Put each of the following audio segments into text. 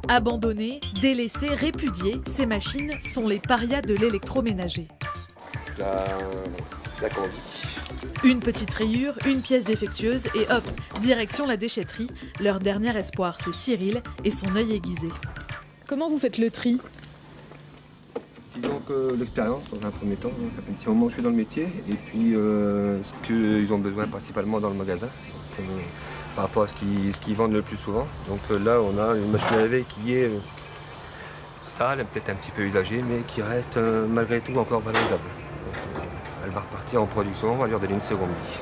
Abandonnées, délaissées, répudiées, ces machines sont les parias de l'électroménager. La Candy. Une petite rayure, une pièce défectueuse et hop, direction la déchetterie. Leur dernier espoir, c'est Cyril et son œil aiguisé. Comment vous faites le tri? Disons que l'expérience, dans un premier temps, ça fait un petit moment que je suis dans le métier, et puis ce qu'ils ont besoin principalement dans le magasin, par rapport à ce qu'ils vendent le plus souvent. Donc là, on a une machine à laver qui est sale, peut-être un petit peu usagée, mais qui reste malgré tout encore valorisable. Donc, elle va repartir en production, on va lui redonner une seconde vie.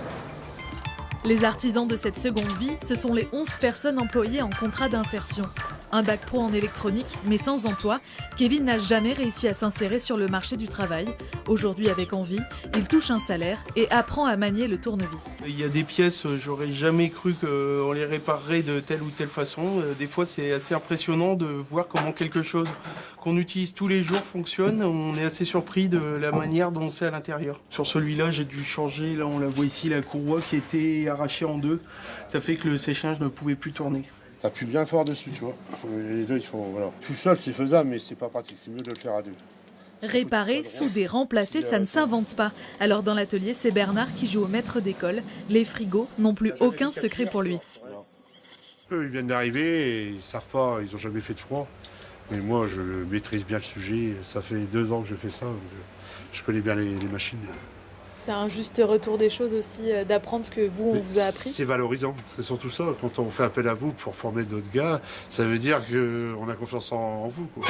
Les artisans de cette seconde vie, ce sont les 11 personnes employées en contrat d'insertion. Un bac pro en électronique, mais sans emploi, Kevin n'a jamais réussi à s'insérer sur le marché du travail. Aujourd'hui, avec envie, il touche un salaire et apprend à manier le tournevis. Il y a des pièces, j'aurais jamais cru qu'on les réparerait de telle ou telle façon. Des fois, c'est assez impressionnant de voir comment quelque chose qu'on utilise tous les jours fonctionne. On est assez surpris de la manière dont c'est à l'intérieur. Sur celui-là, j'ai dû changer, là on la voit ici, la courroie qui était arrachée en deux. Ça fait que le séchage ne pouvait plus tourner. T'appuies bien fort dessus, tu vois. Les deux, il faut, voilà. Tout seul, c'est faisable, mais c'est pas pratique. C'est mieux de le faire à deux. Réparer, souder, remplacer, ça ne s'invente pas. Alors dans l'atelier, c'est Bernard qui joue au maître d'école. Les frigos n'ont plus aucun secret pour lui. Eux, ils viennent d'arriver et ils savent pas, ils ont jamais fait de froid. Mais moi, je maîtrise bien le sujet. Ça fait 2 ans que je fais ça. Donc je connais bien les machines. C'est un juste retour des choses aussi, d'apprendre ce que vous, on vous a appris. C'est valorisant, c'est surtout ça. Quand on fait appel à vous pour former d'autres gars, ça veut dire qu'on a confiance en vous, quoi.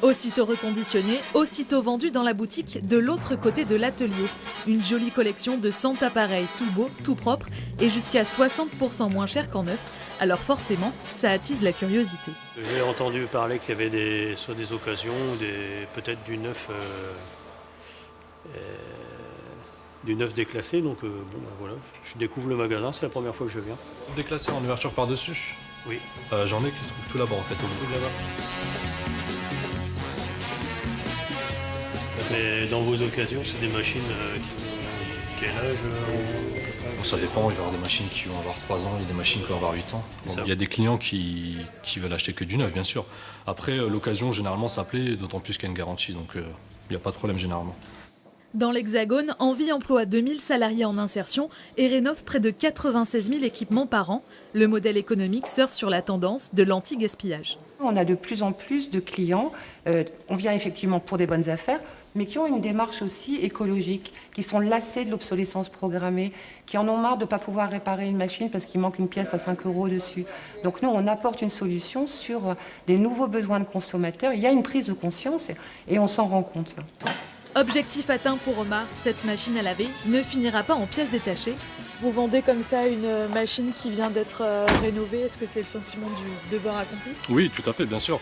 Aussitôt reconditionné, aussitôt vendu dans la boutique de l'autre côté de l'atelier. Une jolie collection de 100 appareils tout beaux, tout propres et jusqu'à 60% moins cher qu'en neuf. Alors forcément, ça attise la curiosité. J'ai entendu parler qu'il y avait soit des occasions, peut-être du neuf déclassé, donc bon, ben voilà, je découvre le magasin, c'est la première fois que je viens. Déclassé en ouverture par-dessus? Oui. J'en ai qui se trouvent tout là-bas en fait, au bout de là-bas. Mais dans vos occasions, c'est des machines qui ont quel âge Bon, ça dépend, il va y avoir des machines qui vont avoir 3 ans, il y a des machines qui vont avoir 8 ans. Bon, il y a des clients qui veulent acheter que du neuf, bien sûr. Après, l'occasion, généralement, ça plaît, d'autant plus qu'il y a une garantie, donc il n'y a pas de problème généralement. Dans l'Hexagone, Envie emploie 2000 salariés en insertion et rénove près de 96 000 équipements par an. Le modèle économique surfe sur la tendance de l'anti-gaspillage. On a de plus en plus de clients, on vient effectivement pour des bonnes affaires, mais qui ont une démarche aussi écologique, qui sont lassés de l'obsolescence programmée, qui en ont marre de ne pas pouvoir réparer une machine parce qu'il manque une pièce à 5 € dessus. Donc nous, on apporte une solution sur des nouveaux besoins de consommateurs. Il y a une prise de conscience et on s'en rend compte. Objectif atteint pour Omar, cette machine à laver ne finira pas en pièces détachées. Vous vendez comme ça une machine qui vient d'être rénovée, est-ce que c'est le sentiment du devoir accompli? Oui, tout à fait, bien sûr.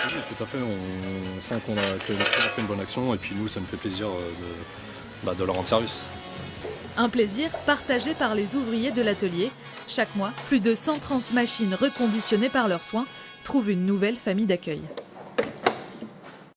Oui, tout à fait, on sent que les clients ont fait une bonne action et puis nous, ça nous fait plaisir de leur rendre service. Un plaisir partagé par les ouvriers de l'atelier. Chaque mois, plus de 130 machines reconditionnées par leurs soins trouvent une nouvelle famille d'accueil.